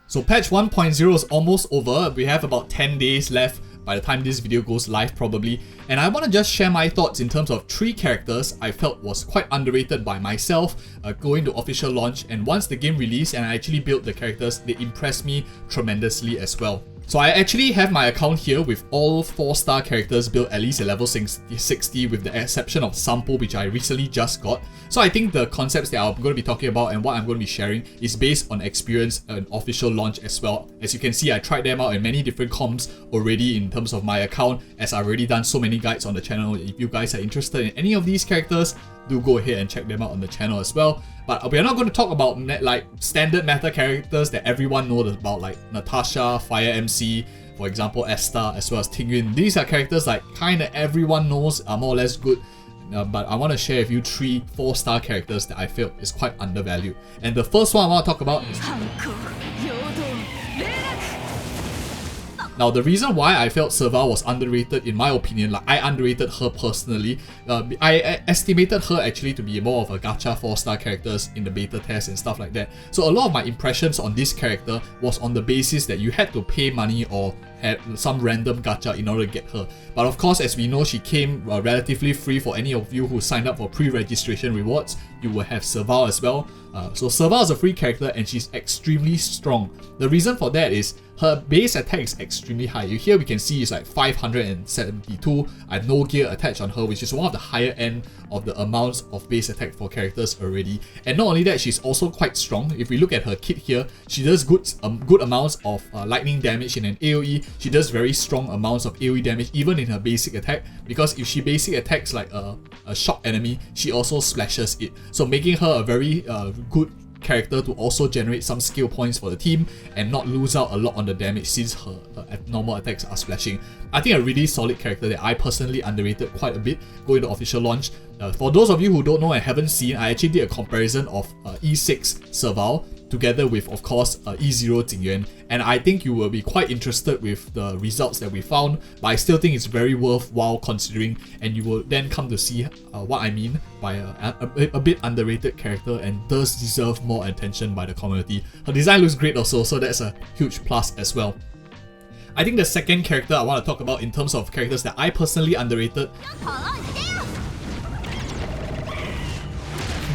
So patch 1.0 is almost over. We have about 10 days left by the time this video goes live probably. And I want to just share my thoughts in terms of 3 characters I felt was quite underrated by myself going to official launch. And once the game released and I actually built the characters, they impressed me tremendously as well. So I actually have my account here with all 4-star characters built at least at level 60 with the exception of Sampo, which I recently just got. So I think the concepts that I'm going to be talking about and what I'm going to be sharing is based on experience and official launch as well. As you can see, I tried them out in many different comps already in terms of my account, as I've already done so many guides on the channel. If you guys are interested in any of these characters, do go ahead and check them out on the channel as well. But we're not going to talk about like standard meta characters that everyone knows about, like Natasha, Fire MC, for example Esther, as well as Tingyun. These are characters like kinda everyone knows are more or less good. But I want to share with you 3 4-star characters that I feel is quite undervalued. And the first one I want to talk about is... Now, the reason why I felt Serval was underrated, in my opinion, like I underrated her personally, I estimated her actually to be more of a gacha 4-star characters in the beta test and stuff like that. So a lot of my impressions on this character was on the basis that you had to pay money or had some random gacha in order to get her. But of course, as we know, she came relatively free for any of you who signed up for pre-registration rewards. You will have Serval as well. So Serval is a free character and she's extremely strong. The reason for that is her base attack is extremely high. Here we can see it's like 572. I have no gear attached on her, which is one of the higher end of the amounts of base attack for characters already. And not only that, she's also quite strong. If we look at her kit here, she does good amounts of lightning damage in an AoE. She does very strong amounts of AoE damage even in her basic attack, because if she basic attacks like a shock enemy, she also splashes it. So making her a very good character to also generate some skill points for the team and not lose out a lot on the damage since her normal attacks are splashing. I think a really solid character that I personally underrated quite a bit going to official launch. For those of you who don't know and haven't seen, I actually did a comparison of E6 Serval together with, of course, E0 Jingyuan, and I think you will be quite interested with the results that we found, but I still think it's very worthwhile considering, and you will then come to see what I mean by a bit underrated character and does deserve more attention by the community. Her design looks great also, so that's a huge plus as well. I think the second character I want to talk about in terms of characters that I personally underrated.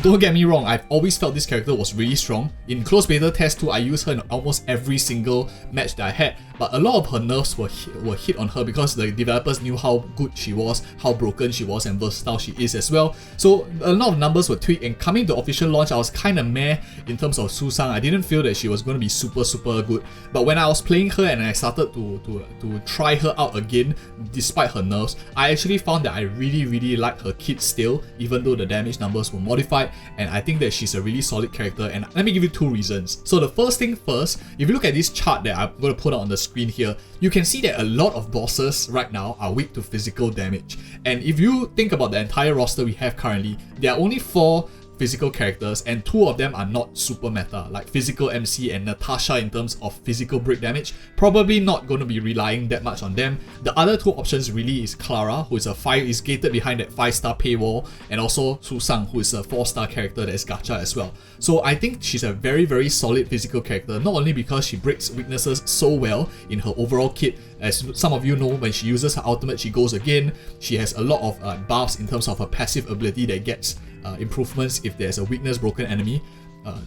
Don't get me wrong, I've always felt this character was really strong. In closed beta test 2, I used her in almost every single match that I had, but a lot of her nerfs were hit on her because the developers knew how good she was, how broken she was, and versatile she is as well. So a lot of numbers were tweaked, and coming to official launch, I was kind of meh in terms of Susang. I didn't feel that she was going to be super good. But when I was playing her and I started to try her out again, despite her nerfs, I actually found that I really like her kit still, even though the damage numbers were modified. And I think that she's a really solid character, and let me give you 2 reasons. So the first thing first, if you look at this chart that I'm going to put on the screen here, you can see that a lot of bosses right now are weak to physical damage. And if you think about the entire roster we have currently, there are only 4 physical characters, and 2 of them are not super meta, like Physical MC and Natasha in terms of physical break damage. Probably not going to be relying that much on them. The other 2 options really is Clara, who is gated behind that 5-star paywall, and also Susang, who is a 4-star character that is gacha as well. So I think she's a very solid physical character, not only because she breaks weaknesses so well in her overall kit. As some of you know, when she uses her ultimate, she goes again. She has a lot of buffs in terms of her passive ability that gets improvements if there's a weakness broken enemy.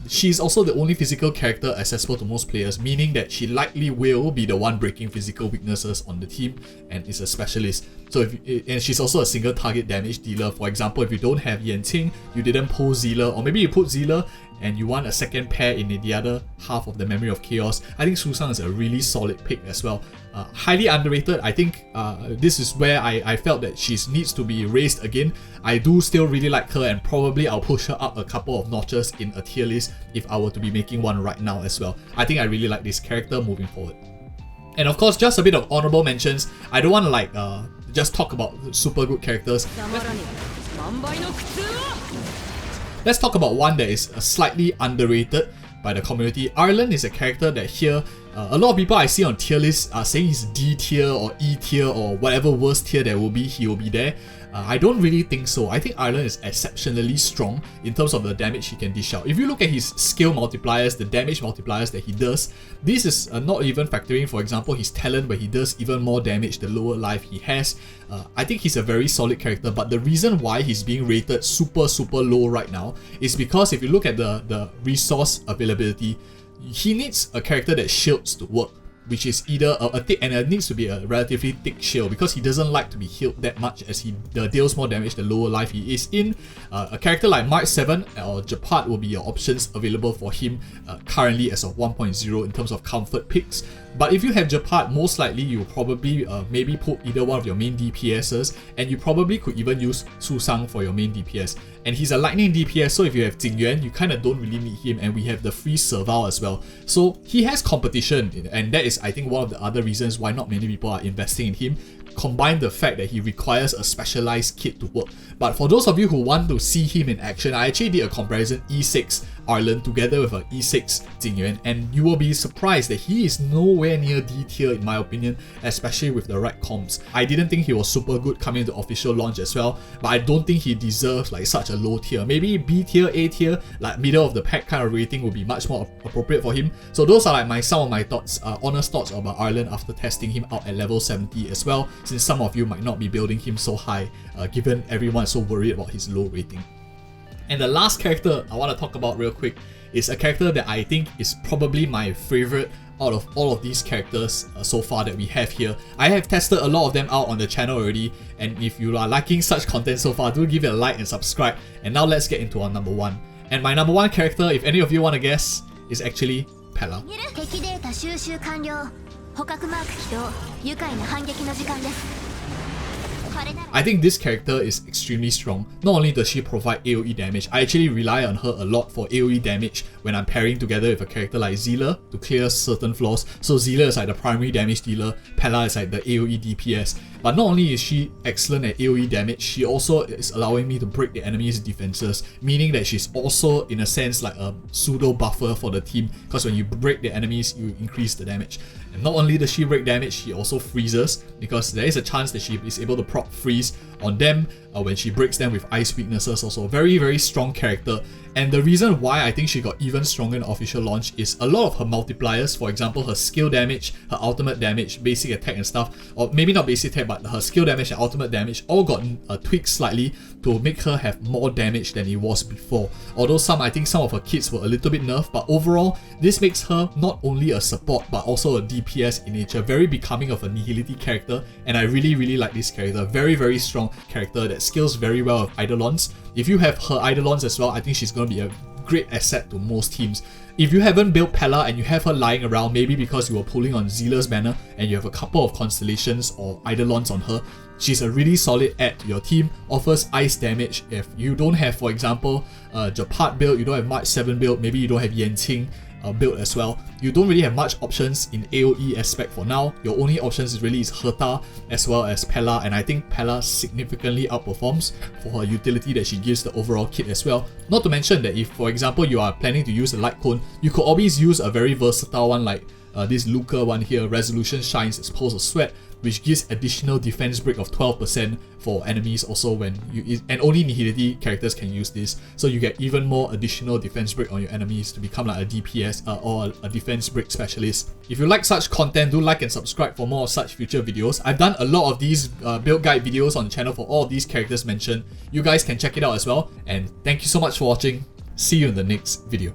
She's also the only physical character accessible to most players, meaning that she likely will be the one breaking physical weaknesses on the team and is a specialist. So and she's also a single target damage dealer. For example, if you don't have Yanqing, you didn't pull Zealer, or maybe you put Zealer and you want a second pair in the other half of the Memory of Chaos, I think Susang is a really solid pick as well. Highly underrated. I think this is where I felt that she needs to be raised again. I do still really like her, and probably I'll push her up a couple of notches in a tier list if I were to be making one right now as well. I think I really like this character moving forward. And of course, just a bit of honorable mentions. I don't want to like just talk about super good characters. Let's talk about one that is slightly underrated by the community. Ireland is a character that here a lot of people I see on tier lists are saying he's D tier or E tier or whatever worst tier there will be, he will be there. I don't really think so. I think Ireland is exceptionally strong in terms of the damage he can dish out. If you look at his skill multipliers, the damage multipliers that he does, this is not even factoring, for example, his talent where he does even more damage the lower life he has. I think he's a very solid character, but the reason why he's being rated super low right now is because if you look at the resource availability, he needs a character that shields to work, which is either a thick, and it needs to be a relatively thick shield because he doesn't like to be healed that much as he deals more damage the lower life he is in. A character like Mark 7 or Japad will be your options available for him currently as of 1.0 in terms of comfort picks. But if you have Japad, most likely you'll probably maybe put either one of your main DPSs, and you probably could even use Susang for your main DPS. And he's a lightning DPS, so if you have Jingyuan, you kind of don't really need him, and we have the free Serval as well. So he has competition, and that is, I think, one of the other reasons why not many people are investing in him. Combine the fact that he requires a specialized kit to work. But for those of you who want to see him in action, I actually did a comparison E6 Ireland together with a E6 Jingyuan, and you will be surprised that he is nowhere near D tier in my opinion, especially with the right comps. I didn't think he was super good coming into official launch as well, but I don't think he deserves like such a low tier. Maybe B tier, A tier, like middle of the pack kind of rating would be much more appropriate for him. So those are like some of my thoughts, honest thoughts about Ireland after testing him out at level 70 as well, since some of you might not be building him so high, given everyone is so worried about his low rating. And the last character I want to talk about real quick is a character that I think is probably my favorite out of all of these characters so far that we have here. I have tested a lot of them out on the channel already, and if you are liking such content so far, do give it a like and subscribe. And now let's get into our number one. And my number one character, if any of you want to guess, is actually Pela. I think this character is extremely strong. Not only does she provide AoE damage, I actually rely on her a lot for AoE damage when I'm pairing together with a character like Zealer to clear certain flaws. So Zealer is like the primary damage dealer, Pela is like the AoE DPS. But not only is she excellent at AoE damage, she also is allowing me to break the enemy's defenses, meaning that she's also in a sense like a pseudo buffer for the team, because when you break the enemies, you increase the damage. And not only does she break damage, she also freezes, because there is a chance that she is able to proc freeze on them when she breaks them with ice weaknesses. Also very strong character. And the reason why I think she got even stronger in official launch is a lot of her multipliers, for example her skill damage, her ultimate damage, basic attack and stuff, or maybe not basic attack but her skill damage and ultimate damage all got tweaked slightly to make her have more damage than it was before. Although I think some of her kits were a little bit nerfed, but overall this makes her not only a support but also a DPS in nature, very becoming of a nihility character, and I really like this character. Very strong character that scales very well with Eidolons. If you have her Eidolons as well, I think she's going to be a great asset to most teams. If you haven't built Pela and you have her lying around, maybe because you were pulling on Zealer's banner and you have a couple of constellations or Eidolons on her, she's a really solid add to your team, offers ice damage. If you don't have, for example, Japad build, you don't have March 7 build, maybe you don't have Yanqing build as well, you don't really have much options in AoE aspect for now. Your only options really is Herta as well as Pela, and I think Pela significantly outperforms for her utility that she gives the overall kit as well. Not to mention that if, for example, you are planning to use a light cone, you could always use a very versatile one like this Luca one here, Resolution Shines as Pulse of Sweat, which gives additional defense break of 12% for enemies also when you, and only nihility characters can use this, so you get even more additional defense break on your enemies to become like a DPS or a defense break specialist. If you like such content, do like and subscribe for more of such future videos. I've done a lot of these build guide videos on the channel for all of these characters mentioned. You guys can check it out as well, and thank you so much for watching. See you in the next video.